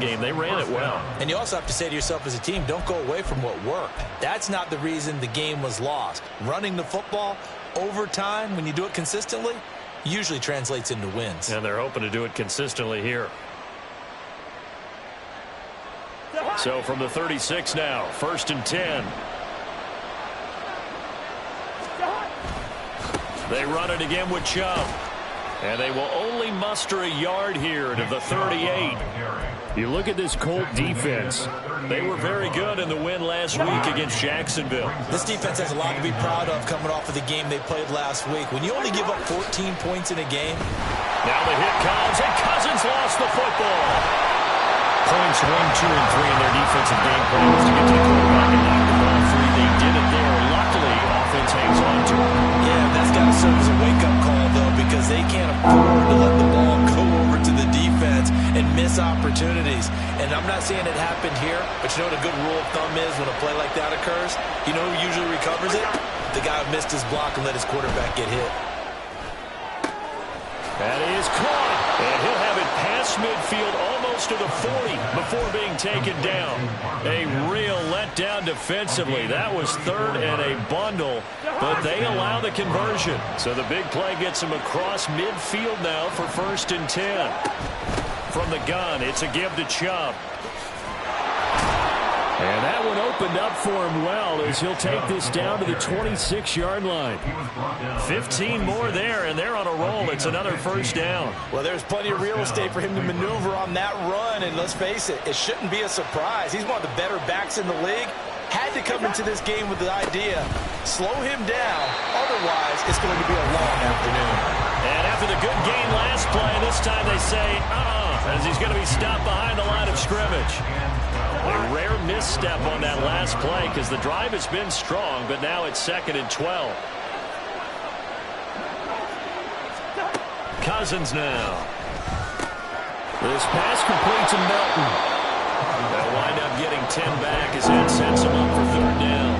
game. They ran it well. And you also have to say to yourself as a team, don't go away from what worked. That's not the reason the game was lost. Running the football over time, when you do it consistently, usually translates into wins. And they're hoping to do it consistently here. So from the 36 now, 1st and 10. They run it again with Chubb. And they will only muster a yard here to the 38. You look at this Colt defense. They were very good in the win last week against Jacksonville. This defense has a lot to be proud of coming off of the game they played last week. When you only give up 14 points in a game. Now the hit comes, and Cousins lost the football. Points 1, 2, and 3 in their defensive game plan was to get to the quarterback and knock the ball free. They did it there. Luckily, offense hangs on to it. Yeah, that's got to serve as a wake-up call, though, because they can't afford to let the ball go over to the defense and miss opportunities. And I'm not saying it happened here, but you know what a good rule of thumb is when a play like that occurs? You know who usually recovers it? The guy who missed his block and let his quarterback get hit. That is caught, and he'll have it past midfield almost to the 40 before being taken down. A real letdown defensively. That was 3rd and a bundle, but they allow the conversion. So the big play gets him across midfield now for 1st and 10. From the gun, it's a give to Chubb. And that one opened up for him well as he'll take this down to the 26-yard line. 15 more there, and they're on a roll. It's another 1st down. Well, there's plenty of real estate for him to maneuver on that run, and let's face it, it shouldn't be a surprise. He's one of the better backs in the league. Had to come into this game with the idea, slow him down, otherwise it's going to be a long afternoon. And after the good gain last play, this time they say, as he's going to be stopped behind the line of scrimmage. A rare misstep on that last play because the drive has been strong, but now it's 2nd and 12. Cousins now. This pass complete to Melton. They'll wind up getting 10 back as that sets him up for 3rd down.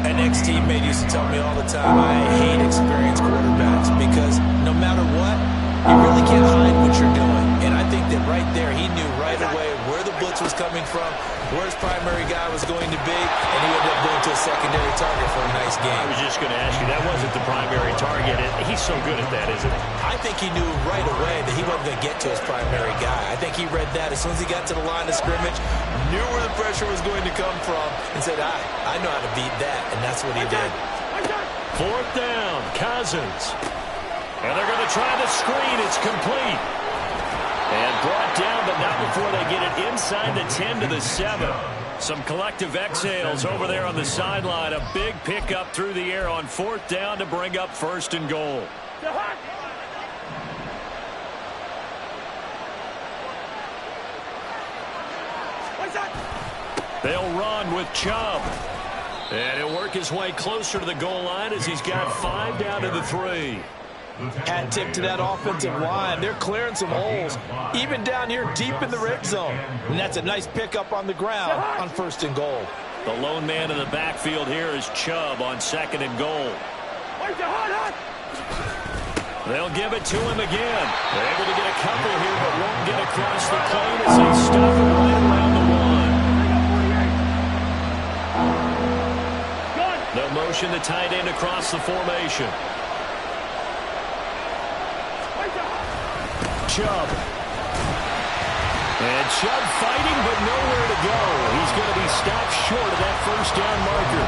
An ex-teammate used to tell me all the time, I hate experienced quarterbacks because no matter what, you really can't hide what you're doing. And I think that right there, he knew right away where the blitz was coming from, where his primary guy was going to be, and he ended up going to a secondary target for a nice game. I was just going to ask you, that wasn't the primary target. He's so good at that, isn't he? I think he knew right away that he wasn't going to get to his primary guy. I think he read that as soon as he got to the line of scrimmage, knew where the pressure was going to come from, and said, I know how to beat that, and that's what he did. 4th down, Cousins. And they're going to try the screen. It's complete. And brought down, but not before they get it inside the 10 to the 7. Some collective exhales over there on the sideline. A big pickup through the air on 4th down to bring up 1st and goal. They'll run with Chubb. And he'll work his way closer to the goal line as he's got 5 down to the 3. Hat tip to that offensive line. They're clearing some holes, even down here deep in the red zone. And that's a nice pickup on the ground on 1st and goal. The lone man in the backfield here is Chubb on 2nd and goal. They'll give it to him again. They're able to get a couple here, but won't get across the plane as they stop it right around the 1. They'll motion the tight end across the formation. Chubb. And Chubb fighting, but nowhere to go. He's going to be stopped short of that 1st down marker.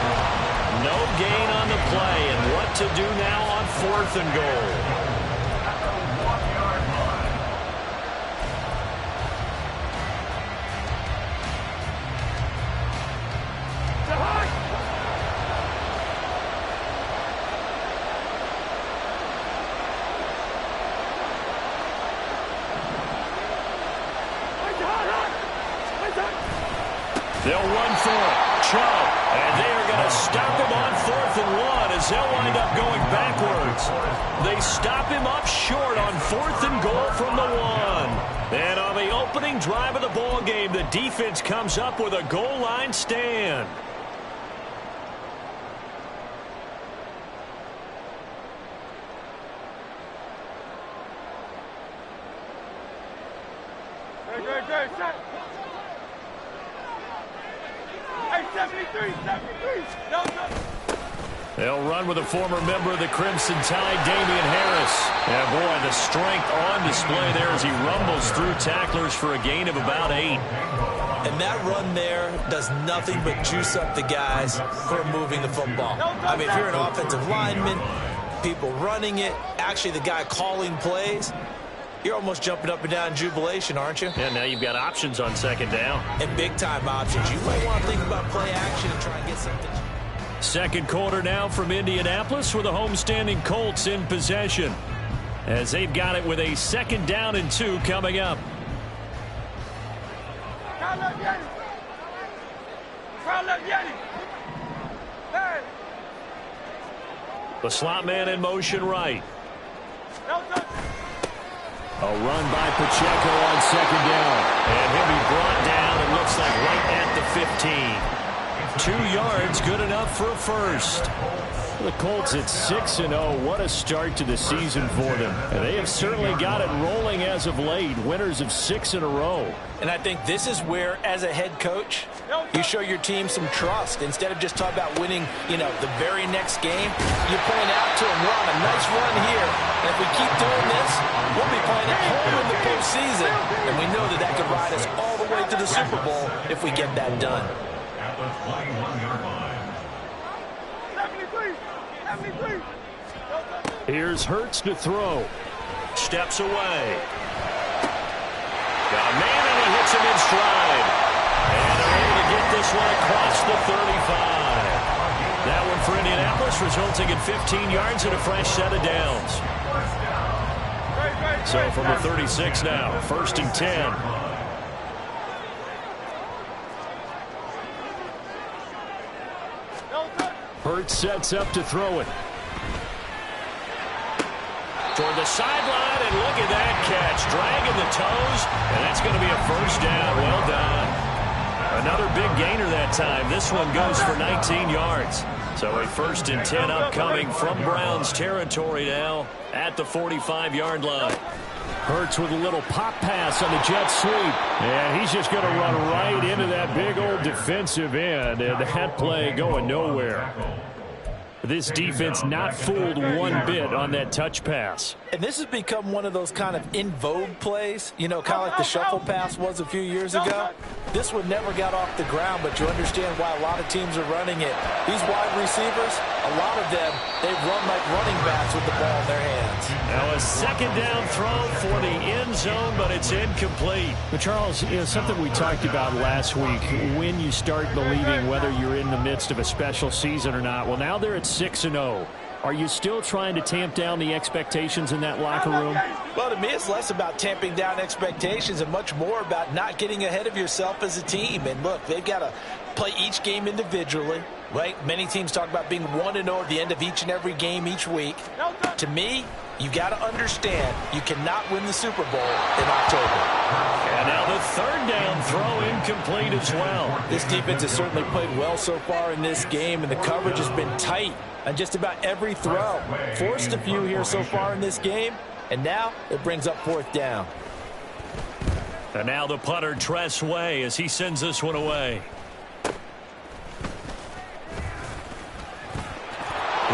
No gain on the play, and what to do now on 4th and goal. They'll run for it. Chubb. And they are going to stop him on 4th and 1 as they'll wind up going backwards. They stop him up short on 4th and goal from the 1. And on the opening drive of the ball game, the defense comes up with a goal line stand. Great, set. They'll run with a former member of the Crimson Tide, Damian Harris. Yeah, boy, the strength on display there as he rumbles through tacklers for a gain of about 8. And that run there does nothing but juice up the guys who are moving the football. I mean, if you're an offensive lineman, people running it, actually the guy calling plays, you're almost jumping up and down in jubilation, aren't you? Yeah, now you've got options on second down. And big-time options. You might want to think about play action and try and get something. Second quarter now from Indianapolis with the homestanding Colts in possession, as they've got it with a 2nd down and 2 coming up. The slot man in motion right. A run by Pacheco on 2nd down. And he'll be brought down, it looks like, right at the 15. 2 yards, good enough for a first. The Colts at 6-0. What a start to the season for them. And they have certainly got it rolling as of late. Winners of 6 in a row. And I think this is where, as a head coach, you show your team some trust. Instead of just talking about winning, the very next game, you point out to them, we're on a nice run here. And if we keep doing this, we'll be playing at home in the postseason. And we know that that could ride us all the way to the Super Bowl if we get that done. Here's Hurts to throw. Steps away. Got a man, and he hits him in stride. And they're able to get this one across the 35. That one for Indianapolis, resulting in 15 yards and a fresh set of downs. So from the 36 now, 1st and 10. Hurts sets up to throw it. Toward the sideline, and look at that catch. Dragging the toes, and that's going to be a 1st down. Well done. Another big gainer that time. This one goes for 19 yards. So a 1st and 10 upcoming from Browns territory now at the 45-yard line. Hurts with a little pop pass on the jet sweep. And he's just going to run right into that big old defensive end. And that play going nowhere. This defense not fooled one bit on that touch pass. And this has become one of those kind of in vogue plays, kind of like the shuffle pass was a few years ago. This one never got off the ground, but you understand why a lot of teams are running it. These wide receivers, a lot of them, they run like running backs with the ball in their hands. Now a 2nd down throw for the end zone, but it's incomplete. But Charles, something we talked about last week, when you start believing whether you're in the midst of a special season or not. Well, now they're at 6-0. Are you still trying to tamp down the expectations in that locker room? Well, to me, it's less about tamping down expectations and much more about not getting ahead of yourself as a team. And look, they've got to play each game individually, right? Many teams talk about being 1-0 at the end of each and every game each week. To me, you got to understand you cannot win the Super Bowl in October. And now the 3rd down throw incomplete as well. This defense has certainly played well so far in this game, and the coverage has been tight on just about every throw. Forced a few here so far in this game, and now it brings up 4th down. And now the punter, Tress Way, as he sends this one away.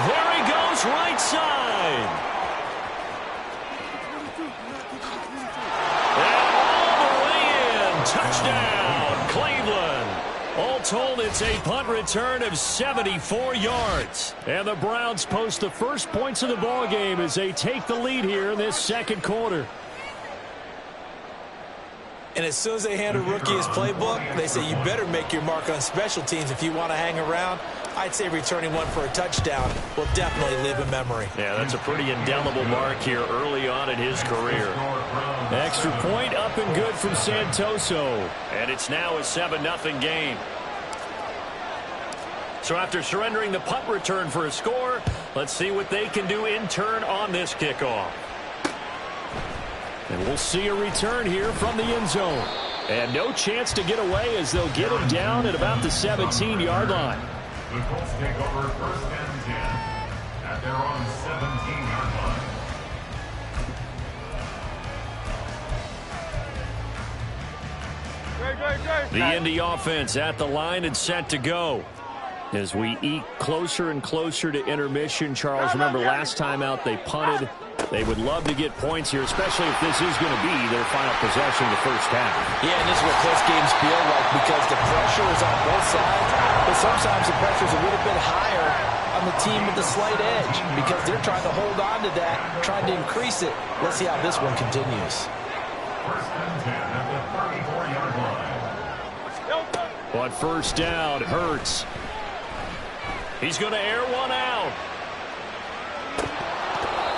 There he goes, right side. And all the way in. Touchdown, Cleveland. All told, it's a punt return of 74 yards. And the Browns post the first points of the ball game as they take the lead here in this 2nd quarter. And as soon as they hand a rookie his playbook, they say you better make your mark on special teams if you want to hang around. I'd say returning one for a touchdown will definitely leave a memory. Yeah, that's a pretty indelible mark here early on in his career. Extra point up and good from Santoso. And it's now a 7-0 game. So after surrendering the punt return for a score, let's see what they can do in turn on this kickoff. And we'll see a return here from the end zone. And no chance to get away as they'll get him down at about the 17-yard line. The Colts take over 1st and 10 at their own 17-yard line. The Indy offense at the line and set to go. As we eke closer and closer to intermission, Charles, remember last time out they punted. They would love to get points here, especially if this is going to be their final possession of the first half. Yeah, and this is what close games feel like because the pressure is on both sides, but sometimes the pressure is a little bit higher on the team with the slight edge because they're trying to hold on to that, trying to increase it. Let's see how this one continues. First and 10 at the 34-yard line. On first down, Hurts. He's going to air one out.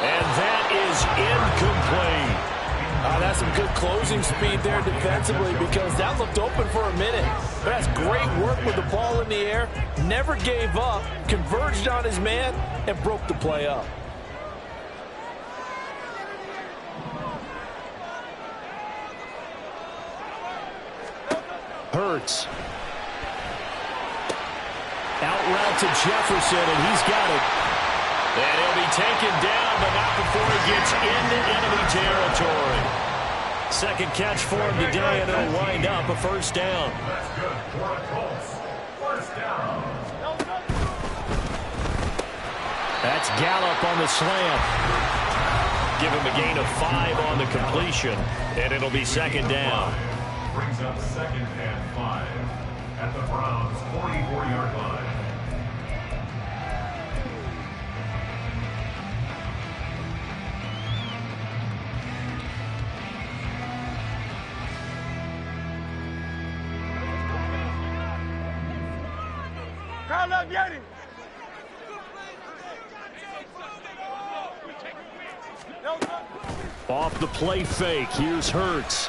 And that is incomplete. That's some good closing speed there defensively because that looked open for a minute. But that's great work with the ball in the air. Never gave up, converged on his man, and broke the play up. Hurts. Out route to Jefferson, and he's got it. And he'll be taken down, but not before he gets into enemy territory. Second catch for him today, and it'll wind up a first down. That's good for the Colts. First down. That's Gallup on the slant. Give him a gain of 5 on the completion, and it'll be second down. Brings up second and 5 at the Browns' 44-yard line. Off the play fake, here's Hurts.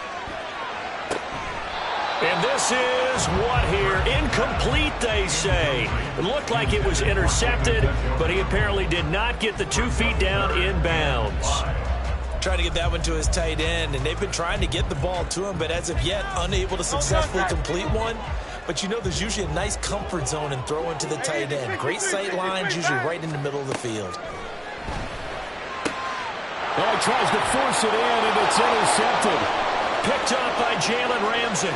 And this is what here? Incomplete, they say. It looked like it was intercepted, but he apparently did not get the 2 feet down in bounds. Trying to get that one to his tight end, and they've been trying to get the ball to him, but as of yet, unable to successfully complete one. But you know there's usually a nice comfort zone in throwing to the tight end. Great sight lines, usually right in the middle of the field. Well, he tries to force it in, and it's intercepted. Picked up by Jalen Ramsey.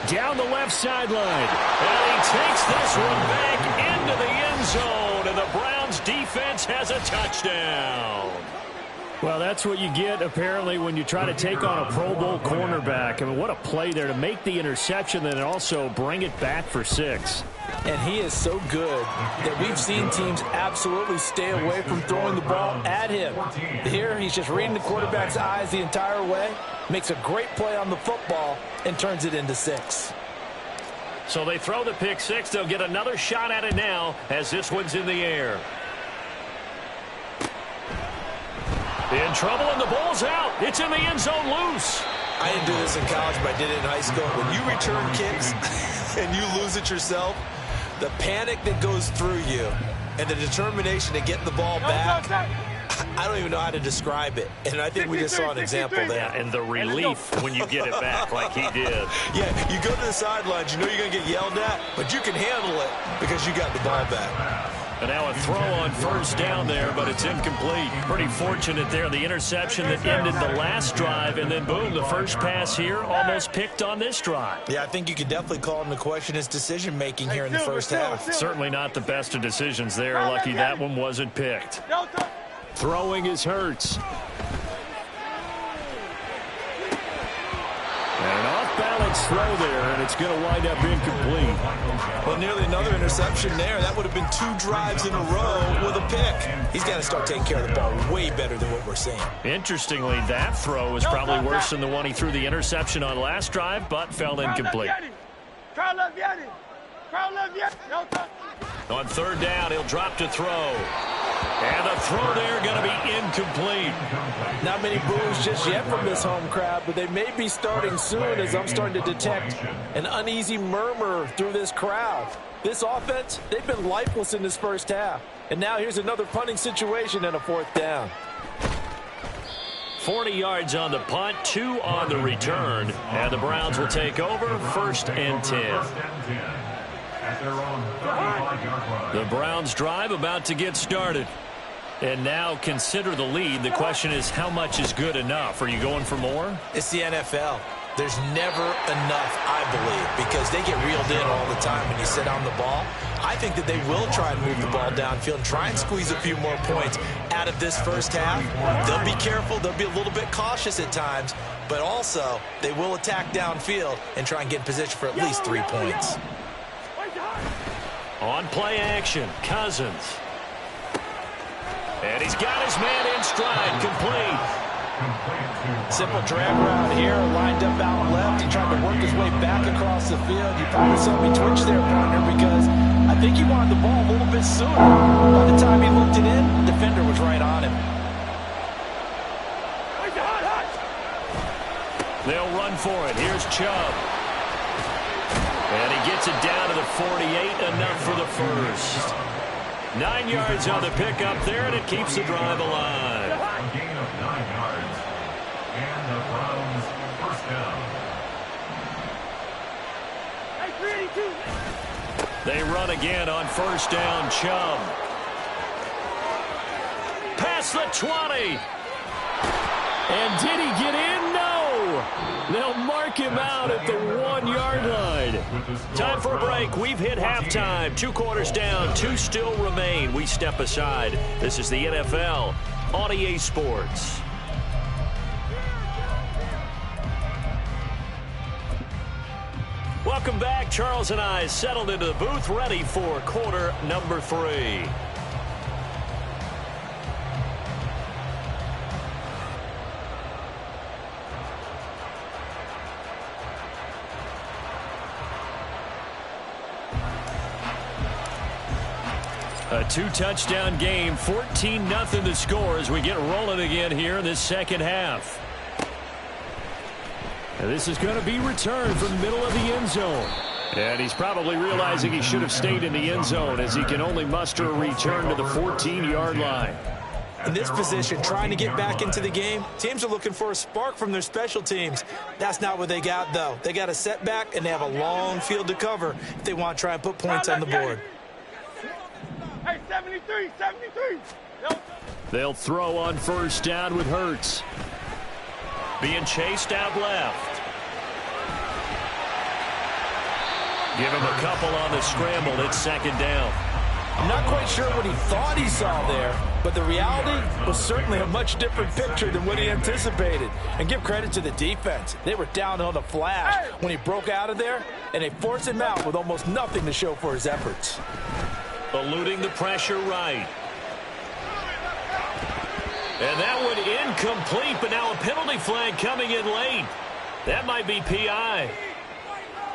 Down the left sideline. And he takes this one back into the end zone, and the Browns defense has a touchdown. Well, that's what you get, apparently, when you try to take on a Pro Bowl cornerback. I mean, what a play there to make the interception and also bring it back for 6. And he is so good that we've seen teams absolutely stay away from throwing the ball at him. Here, he's just reading the quarterback's eyes the entire way, makes a great play on the football, and turns it into 6. So they throw the pick 6. They'll get another shot at it now as this one's in the air. In trouble, and the ball's out. It's in the end zone loose. I didn't do this in college, but I did it in high school. When you return kicks and you lose it yourself, the panic that goes through you and the determination to get the ball back, I don't even know how to describe it. And I think we just saw an example there. Yeah, and the relief when you get it back like he did. Yeah, you go to the sidelines, you know you're going to get yelled at, but you can handle it because you got the ball back. And now a throw on first down there, but it's incomplete. Pretty fortunate there. The interception that ended the last drive, and then boom, the first pass here almost picked on this drive. Yeah, I think you could definitely call him to question his decision-making here in the first half. Certainly not the best of decisions there. Lucky that one wasn't picked. Throwing is Hurts. And an off-balance throw there, and it's going to wind up incomplete. Well, nearly another interception there. That would have been 2 drives in a row with a pick. He's got to start taking care of the ball way better than what we're seeing. Interestingly, that throw was probably worse than the one he threw the interception on last drive, but fell incomplete. On third down, he'll drop to throw. And the throw there going to be incomplete. Not many boos just yet from this home crowd, but they may be starting soon as I'm starting to detect an uneasy murmur through this crowd. This offense, they've been lifeless in this first half. And now here's another punting situation and a 4th down. 40 yards on the punt, 2 on the return. And the Browns will take over 1st and 10. The Browns drive about to get started. And now consider the lead. The question is, how much is good enough? Are you going for more? It's the NFL. There's never enough, I believe, because they get reeled in all the time when you sit on the ball. I think that they will try and move the ball downfield and try and squeeze a few more points out of this first half. They'll be careful. They'll be a little bit cautious at times, but also they will attack downfield and try and get in position for at least 3 points. On play action, Cousins. And he's got his man in stride, complete. Simple drag route here, lined up out left. He tried to work his way back across the field. You probably saw me twitch there, partner, because I think he wanted the ball a little bit sooner. By the time he looked it in, the defender was right on him. They'll run for it. Here's Chubb. And he gets it down to the 48, enough for the first. 9 yards on the pickup there, and it keeps the drive alive. A gain of 9 yards. And the Browns first down. They run again on first down. Chubb. Past the 20. And did he get in? No. They'll mark him out at the 1 yard line. Time for a break. We've hit halftime. 2 quarters down. 2 still remain. We step aside. This is the NFL on EA Sports. Welcome back. Charles and I settled into the booth, ready for quarter number 3. A 2-touchdown game, 14-0 the score as we get rolling again here in this second half. And this is going to be returned from the middle of the end zone. And he's probably realizing he should have stayed in the end zone as he can only muster a return to the 14-yard line. In this position, trying to get back into the game, teams are looking for a spark from their special teams. That's not what they got, though. They got a setback, and they have a long field to cover if they want to try and put points on the board. Hey, 73, 73. They'll throw on first down with Hurts. Being chased out left. Give him a couple on the scramble. It's second down. I'm not quite sure what he thought he saw there, but the reality was certainly a much different picture than what he anticipated. And give credit to the defense. They were down on the flash when he broke out of there, and they forced him out with almost nothing to show for his efforts. Eluding the pressure right. And that one incomplete, but now a penalty flag coming in late. That might be PI.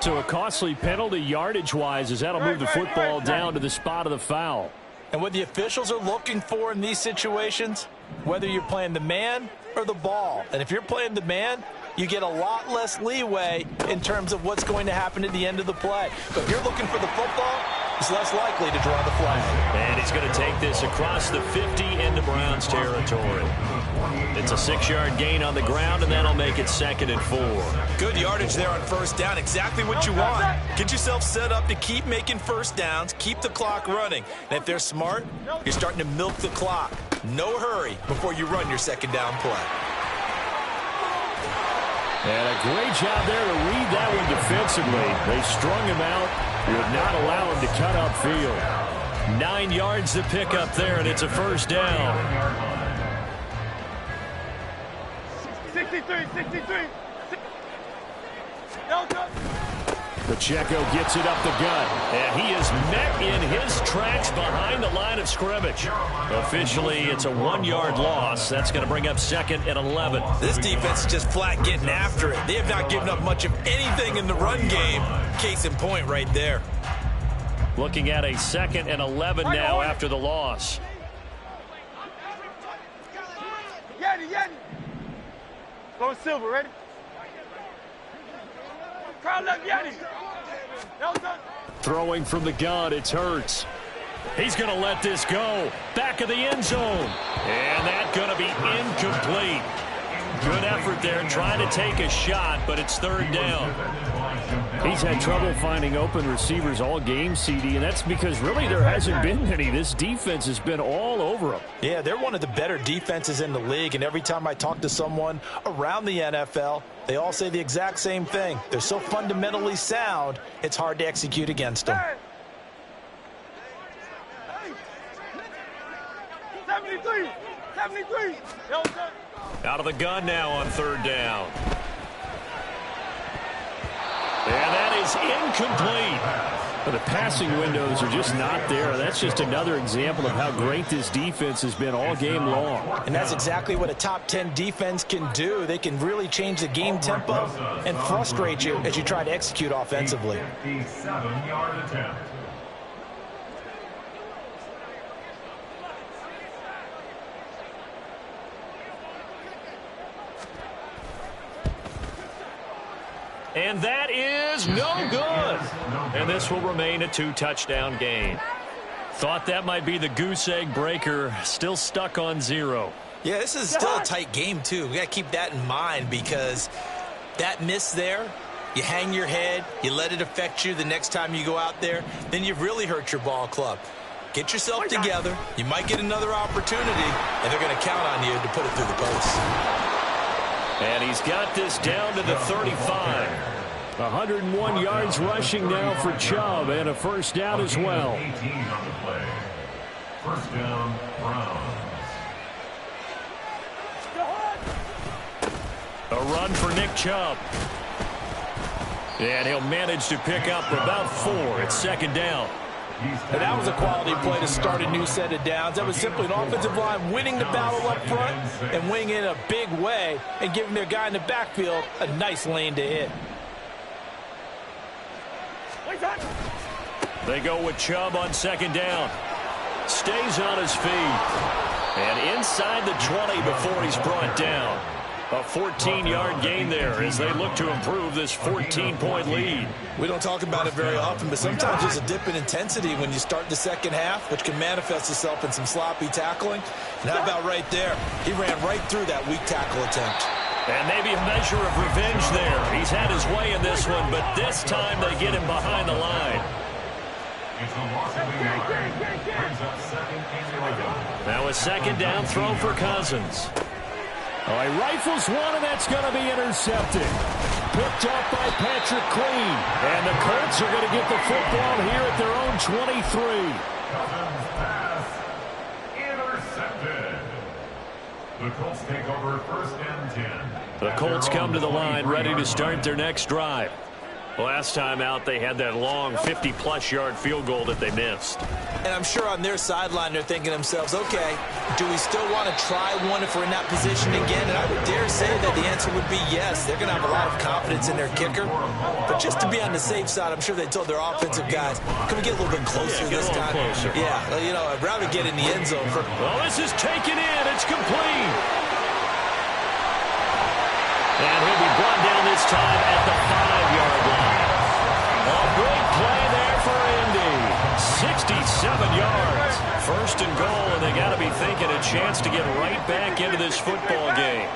So a costly penalty yardage-wise as that'll move the football down to the spot of the foul. And what the officials are looking for in these situations, whether you're playing the man or the ball. And if you're playing the man, you get a lot less leeway in terms of what's going to happen at the end of the play. But if you're looking for the football, it's less likely to draw the flag. And he's going to take this across the 50 into Browns territory. It's a 6-yard gain on the ground, and that'll make it 2nd and 4. Good yardage there on first down. Exactly what you want. Get yourself set up to keep making first downs, keep the clock running. And if they're smart, you're starting to milk the clock. No hurry before you run your second down play. And a great job there to read that one defensively. They strung him out, would not allow him to cut upfield. 9 yards to pick up there, and it's a first down. 63, 63. Pacheco gets it up the gut. And he is met in his tracks behind the line of scrimmage. Officially, it's a 1-yard loss. That's going to bring up 2nd and 11. This defense is just flat getting after it. They have not given up much of anything in the run game. Case in point right there. Looking at a 2nd and 11 now after the loss. Yeti. Go Silver, ready? Crowd left, Yeti. Throwing from the gun, it's Hurts. He's going to let this go. Back of the end zone. And that's going to be incomplete. Good effort there trying to take a shot, but it's 3rd down. He's had trouble finding open receivers all game, CD, and that's because really there hasn't been many. This defense has been all over him. Yeah, they're one of the better defenses in the league, and every time I talk to someone around the NFL, they all say the exact same thing. They're so fundamentally sound, it's hard to execute against them. 73, 73. Out of the gun now on third down. And that is incomplete. But the passing windows are just not there. That's just another example of how great this defense has been all game long. And that's exactly what a top 10 defense can do. They can really change the game tempo and frustrate you as you try to execute offensively. 57-yard attempt. And that is no good. And this will remain a 2-touchdown game. Thought that might be the goose egg breaker. Still stuck on 0. Yeah, this is still a tight game, too. We got to keep that in mind because that miss there, you hang your head, you let it affect you the next time you go out there, then you've really hurt your ball club. Get yourself together. You might get another opportunity, and they're going to count on you to put it through the post. And he's got this down to the 35. 101 yards rushing now for Chubb, and a first down as well. 18 on the play. First down, Browns. A run for Nick Chubb. And he'll manage to pick up about 4 at second down. And that was a quality play to start a new set of downs. That was simply an offensive line winning the battle up front and winning in a big way and giving their guy in the backfield a nice lane to hit. They go with Chubb on second down. Stays on his feet. And inside the 20 before he's brought down. A 14-yard gain there as they look to improve this 14-point lead. We don't talk about it very often, but sometimes there's a dip in intensity when you start the second half, which can manifest itself in some sloppy tackling. And how about right there? He ran right through that weak tackle attempt. And maybe a measure of revenge there. He's had his way in this one, but this time they get him behind the line. It's a loss of a yard. Brings up second and 11. Now a second down throw for Cousins. Oh, he rifles one, and that's going to be intercepted. Picked off by Patrick Queen. And the Colts are going to get the football here at their own 23. Cousins pass intercepted. The Colts take over first and 10. The Colts come to the line ready to start their next drive. Last time out, they had that long 50-plus yard field goal that they missed. And I'm sure on their sideline they're thinking to themselves, okay, do we still want to try one if we're in that position again? And I would dare say that the answer would be yes. They're going to have a lot of confidence in their kicker. But just to be on the safe side, I'm sure they told their offensive guys, can we get a little bit closer this time? Closer. Yeah, you know, I'd rather get in the end zone. Well, this is taken in. It's complete. And he'll be brought down this time at the 5-yard line. A big play there for Indy. 67 yards. First and goal, and they got to be thinking a chance to get right back into this football game.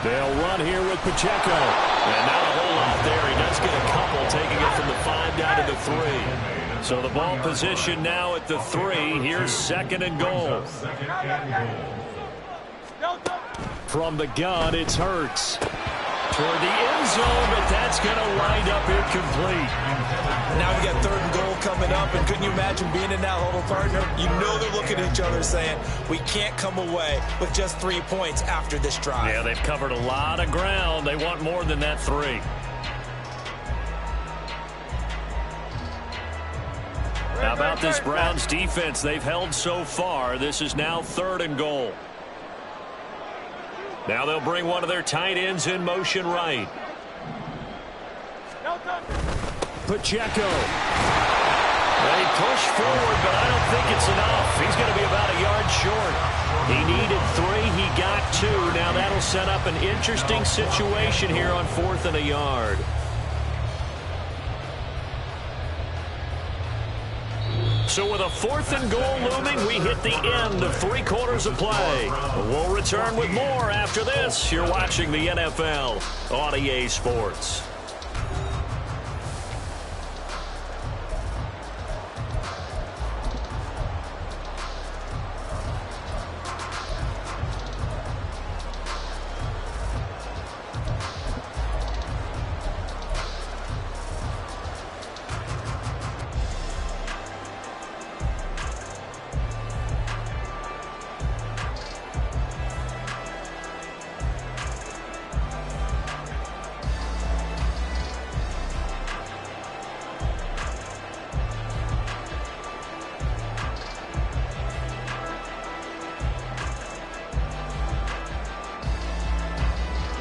They'll run here with Pacheco. And not a whole lot there. He does get a couple, taking it from the 5 down to the 3. So the ball position now at the 3. Here's second and goal. Second and goal. From the gun, it's Hurts. Toward the end zone, but that's going to wind up incomplete. Now we got third and goal coming up, and couldn't you imagine being in that huddle, partner? You know they're looking at each other saying, we can't come away with just 3 points after this drive. Yeah, they've covered a lot of ground. They want more than that 3. How about this Browns defense they've held so far? This is now third and goal. Now they'll bring one of their tight ends in motion right. Pacheco. They push forward, but I don't think it's enough. He's going to be about a yard short. He needed 3. He got 2. Now that'll set up an interesting situation here on 4th and a yard. So with a 4th and goal looming, we hit the end of 3 quarters of play. We'll return with more after this. You're watching the NFL on EA Sports.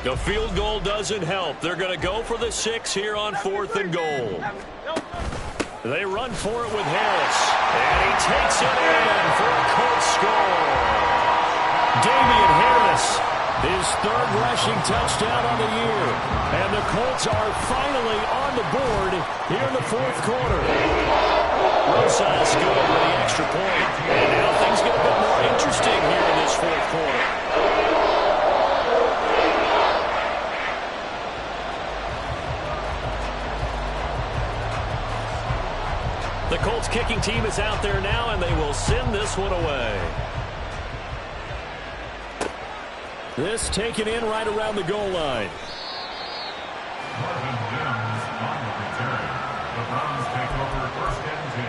The field goal doesn't help. They're going to go for the 6 here on 4th and goal. They run for it with Harris. And he takes it in for a Colts score. Damian Harris, his 3rd rushing touchdown on the year. And the Colts are finally on the board here in the 4th quarter. Rosas good for the extra point. And now things get a bit more interesting here in this 4th quarter. The Colts kicking team is out there now, and they will send this one away. This taken in right around the goal line. Marvin Mims on the return. The Browns take over 1st and 10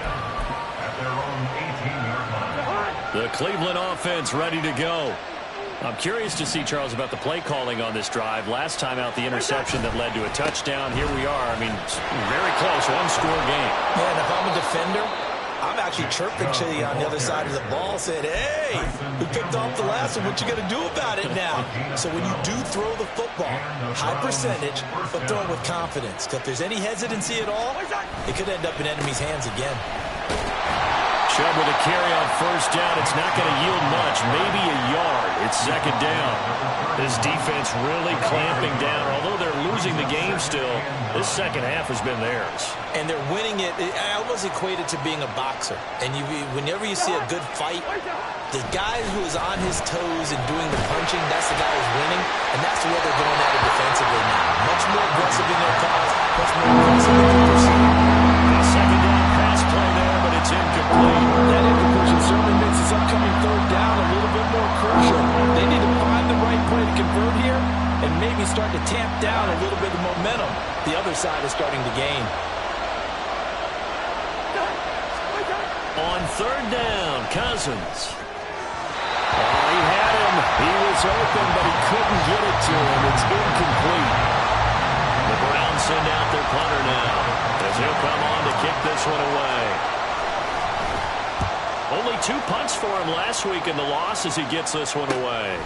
at their own 18-yard line. The Cleveland offense ready to go. I'm curious to see, Charles, about the play calling on this drive. Last time out, the interception that led to a touchdown. Here we are. I mean, very close, 1-score game. Man, if I'm a defender, I'm actually chirping to you on the other side of the ball, saying, hey, we picked off the last one. What you going to do about it now? So when you do throw the football, high percentage, but throw it with confidence. Because if there's any hesitancy at all, it could end up in enemy's hands again. Chubb with a carry on 1st down. It's not going to yield much, maybe a yard. It's 2nd down. This defense really clamping down. Although they're losing the game still, this 2nd half has been theirs. And they're winning it. I almost equate it to being a boxer. And whenever you see a good fight, the guy who is on his toes and doing the punching, that's the guy who's winning. And that's the way they're going at it defensively now. Much more aggressive in their calls, much more aggressive in their pursuit. The 2nd down pass play there, but it's incomplete. That incompletion certainly makes this upcoming 3rd down a little bit more crucial. They need to find the right play to convert here and maybe start to tamp down a little bit of momentum the other side is starting to gain. On 3rd down, Cousins. Oh, he had him. He was open, but he couldn't get it to him. It's incomplete. The Browns send out their punter now, as he'll come on to kick this one away. Only 2 punts for him last week in the loss as he gets this one away.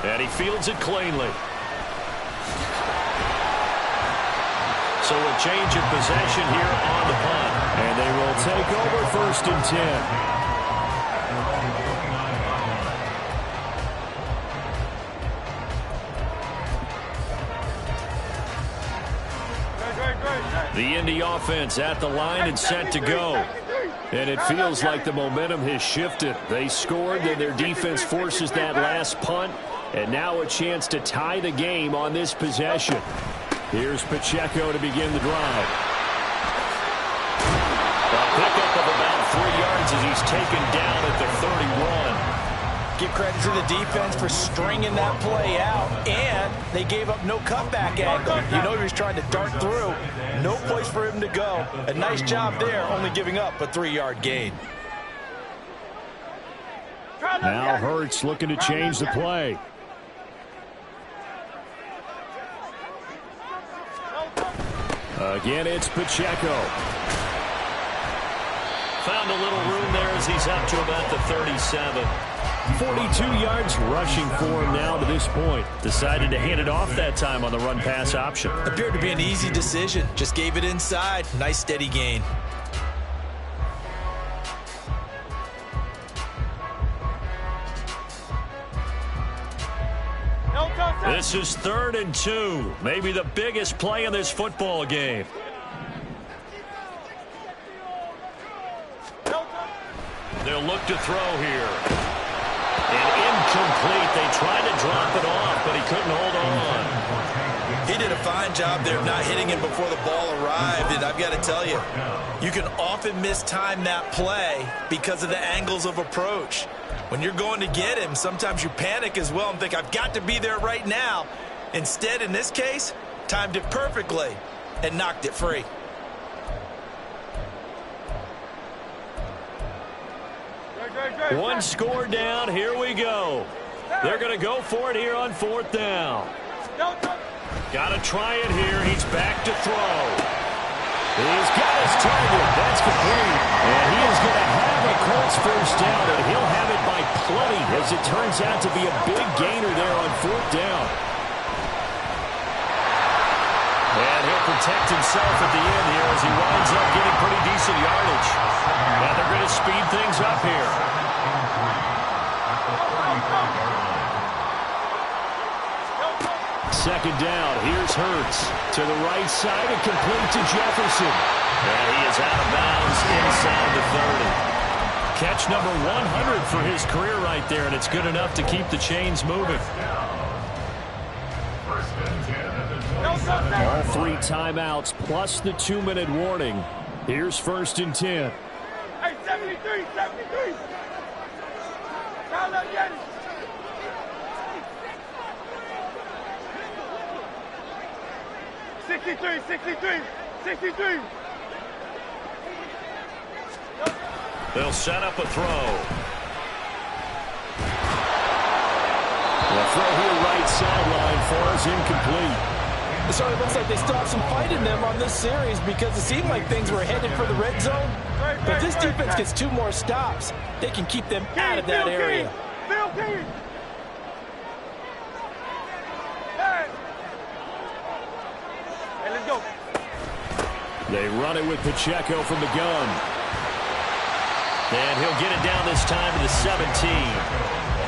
And he fields it cleanly. So a change of possession here on the punt. And they will take over 1st and 10. The Indy offense at the line and set to go. And it feels like the momentum has shifted. They scored, then their defense forces that last punt. And now a chance to tie the game on this possession. Here's Pacheco to begin the drive. A pickup of about 3 yards as he's taken down at the 31. Give credit to the defense for stringing that play out, and they gave up no cutback angle. You know he was trying to dart through. No place for him to go. A nice job there, only giving up a 3-yard gain. Now Hurts looking to change the play. Again, it's Pacheco. Found a little room there as he's up to about the 37. 42 yards rushing for him now to this point. Decided to hand it off that time on the run-pass option. Appeared to be an easy decision. Just gave it inside. Nice steady gain. This is 3rd and 2. Maybe the biggest play in this football game. They'll look to throw here. And incomplete. They tried to drop it off, but he couldn't hold on. He did a fine job there of not hitting him before the ball arrived. And I've got to tell you, you can often mistime that play because of the angles of approach. When you're going to get him, sometimes you panic as well and think, I've got to be there right now. Instead, in this case, timed it perfectly and knocked it free. One score down. Here we go. They're going to go for it here on 4th down. Got to try it here. He's back to throw. He's got his target. That's complete. And he is going to have a Colts first down, and he'll have it by plenty as it turns out to be a big gainer there on 4th down. And he'll protect himself at the end here as he winds up getting pretty decent yardage. And they're going to speed things up here. Second down. Here's Hurts to the right side and complete to Jefferson. And he is out of bounds inside the 30. Catch number 100 for his career right there, and it's good enough to keep the chains moving. All 3 timeouts plus the 2-minute warning. Here's 1st and 10. Hey, 73, 73. Count up, Yanni. 63, 63, 63. They'll set up a throw. The throw here right sideline for us incomplete. So it looks like they still have some fight in them on this series because it seemed like things were headed for the red zone. But this defense gets 2 more stops. They can keep them out of that area. Hey, let's go. They run it with Pacheco from the gun. And he'll get it down this time to the 17.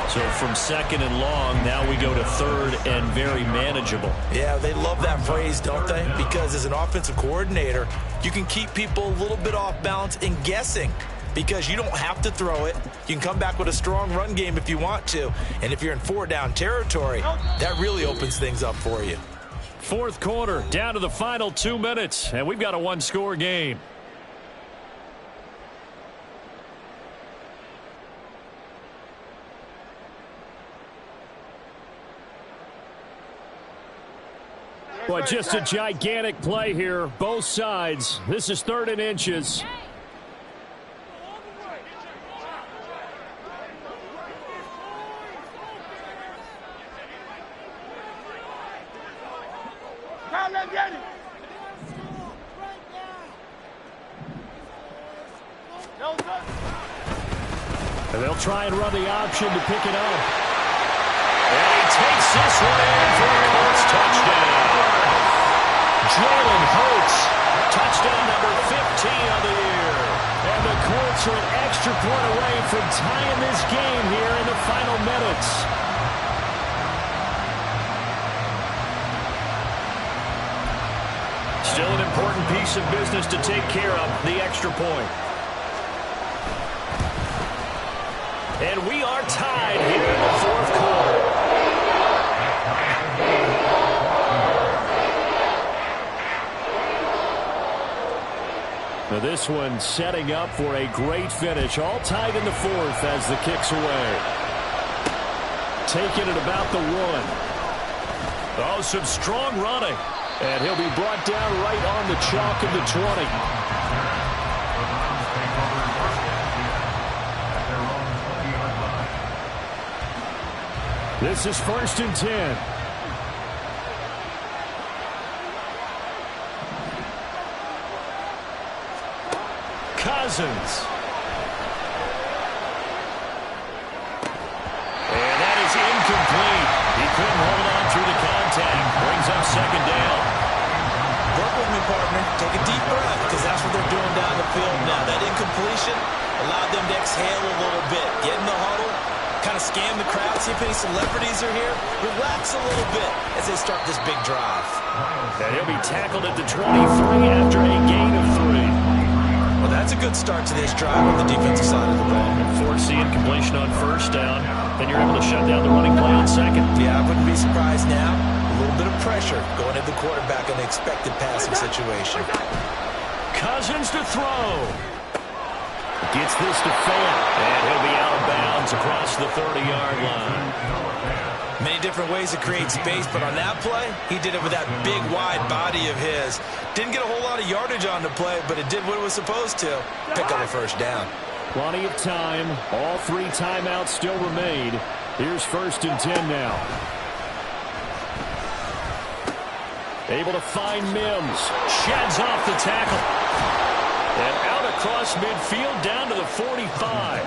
So from 2nd and long, now we go to 3rd and very manageable. Yeah, they love that phrase, don't they? Because as an offensive coordinator, you can keep people a little bit off balance and guessing because you don't have to throw it. You can come back with a strong run game if you want to. And if you're in 4-down territory, that really opens things up for you. 4th quarter, down to the final 2 minutes, and we've got a 1-score game. Well, just a gigantic play here, both sides. This is 3rd and inches. And they'll try and run the option to pick it up. And he takes this one in for a Colts touchdown. Jalen Hurts, touchdown number 15 of the year. And the Colts are an extra point away from tying this game here in the final minutes. Still an important piece of business to take care of, the extra point. And we are tied here in the 4th quarter. Now this one setting up for a great finish. All tied in the 4th as the kick's away. Taking it about the 1. Oh, some strong running. And he'll be brought down right on the chalk of the 20. This is 1st and 10. Cousins. And that is incomplete. He couldn't hold on through the contact. Brings up 2nd down. Work with me, partner. Take a deep breath because that's what they're doing down the field now. That incompletion allowed them to exhale a little bit. Get in the huddle. Kind of scan the crowd, see if any celebrities are here. Relax a little bit as they start this big drive. And he'll be tackled at the 23 after a gain of 3. Well, that's That's a good start to this drive on the defensive side of the ball. Force the incompletion on first down. Then you're able to shut down the running play on second. Yeah, I wouldn't be surprised now. A little bit of pressure going at the quarterback in the expected passing situation. Cousins to throw. Gets this to Fant, and he'll be out of bounds across the 30-yard line. Many different ways to create space, but on that play, he did it with that big, wide body of his. Didn't get a whole lot of yardage on the play, but it did what it was supposed to. Pick up a first down. Plenty of time. All 3 timeouts still remain. Here's 1st and 10 now. Able to find Mims. Sheds off the tackle. And out across midfield down to the 45.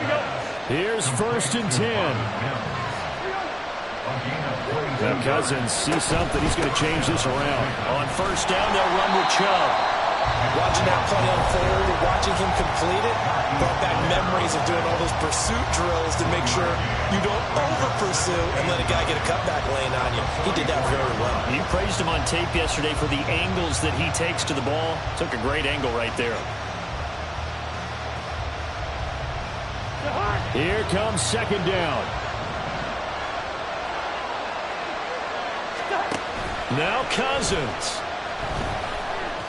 Here's 1st and 10. Now Cousins sees something. He's going to change this around. On first down, they'll run with Chubb. Watching that play unfold, watching him complete it, brought back memories of doing all those pursuit drills to make sure you don't over-pursue and let a guy get a cutback lane on you. He did that very well. You praised him on tape yesterday for the angles that he takes to the ball. Took a great angle right there. Here comes 2nd down. Now Cousins.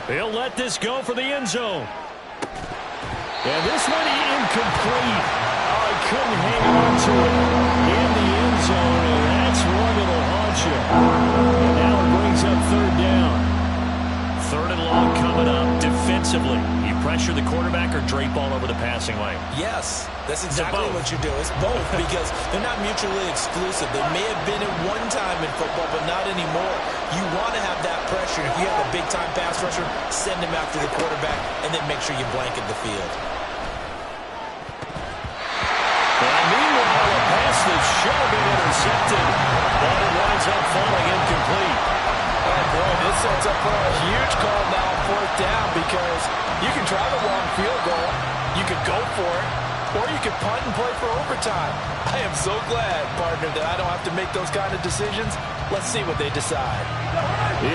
He'll let this go for the end zone. And this one incomplete. Oh, he couldn't hang on to it in the end zone, and that's one that'll haunt you. And now it brings up 3rd down. 3rd and long coming up defensively. You pressure the quarterback or drape all over the passing lane? Yes, that's exactly what you do. It's both because they're not mutually exclusive. They may have been at one time in football, but not anymore. You want to have that pressure. If you have a big-time pass rusher, send him after the quarterback, and then make sure you blanket the field. And meanwhile, a pass that should have been intercepted, but it winds up falling incomplete. Oh, boy, this sets up for a huge call now on 4th down because you can try the long field goal, you could go for it, or you could punt and play for overtime. I am so glad, partner, that I don't have to make those kind of decisions. Let's see what they decide.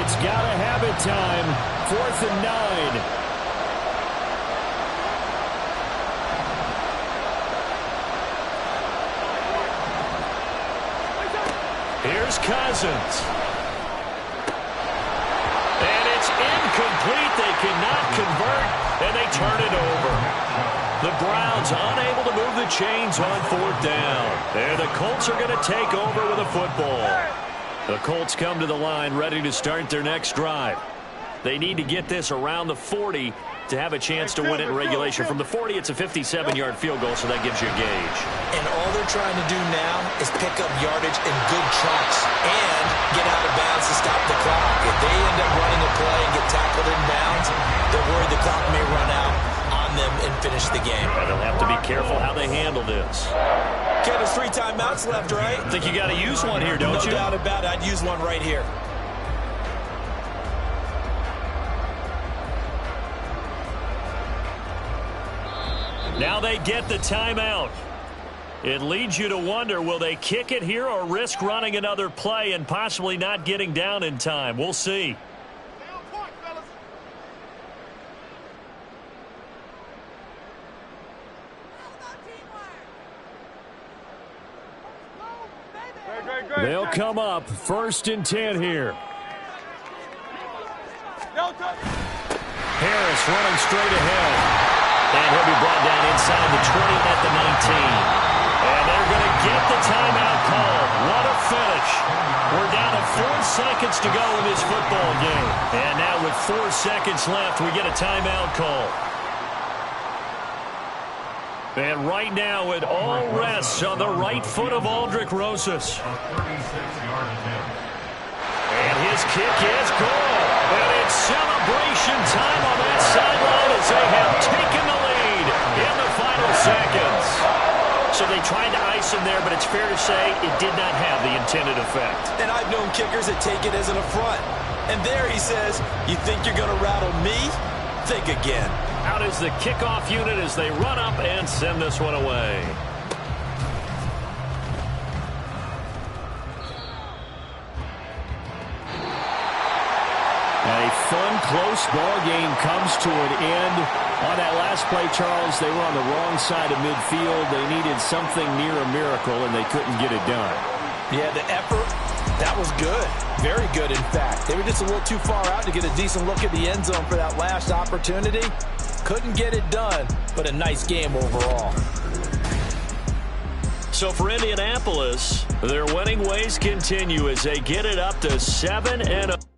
It's got to have it time. 4th and 9. Here's Cousins. And it's incomplete. They cannot convert, and they turn it over. The Browns unable to move the chains on 4th down. And the Colts are going to take over with a football. The Colts come to the line ready to start their next drive. They need to get this around the 40 to have a chance to win it in regulation. From the 40, it's a 57-yard field goal, so that gives you a gauge. And all they're trying to do now is pick up yardage in good chunks and get out of bounds to stop the clock. If they end up running a play and get tackled in bounds, they're worried the clock may run out on them and finish the game. And they'll have to be careful how they handle this. Okay, there's 3 timeouts left, right? I think you got to use one here, don't you? No doubt about it. I'd use one right here. Now they get the timeout. It leads you to wonder, will they kick it here or risk running another play and possibly not getting down in time? We'll see. They'll come up 1st and 10 here. Harris running straight ahead. And he'll be brought down inside the 20 at the 19. And they're going to get the timeout call. What a finish. We're down to 4 seconds to go in this football game. And now with 4 seconds left, we get a timeout call. And right now it all rests on the right foot of Aldrick Rosas. And his kick is good. And it's celebration time on that sideline as they have taken the lead in the final seconds. So they tried to ice him there, but it's fair to say it did not have the intended effect. And I've known kickers that take it as an affront. And there he says, you think you're going to rattle me? Think again. Out is the kickoff unit as they run up and send this one away. A fun, close ball game comes to an end. On that last play, Charles, they were on the wrong side of midfield. They needed something near a miracle, and they couldn't get it done. Yeah, the effort, that was good. Very good, in fact. They were just a little too far out to get a decent look at the end zone for that last opportunity. Couldn't get it done, but a nice game overall. So for Indianapolis, their winning ways continue as they get it up to 7-0.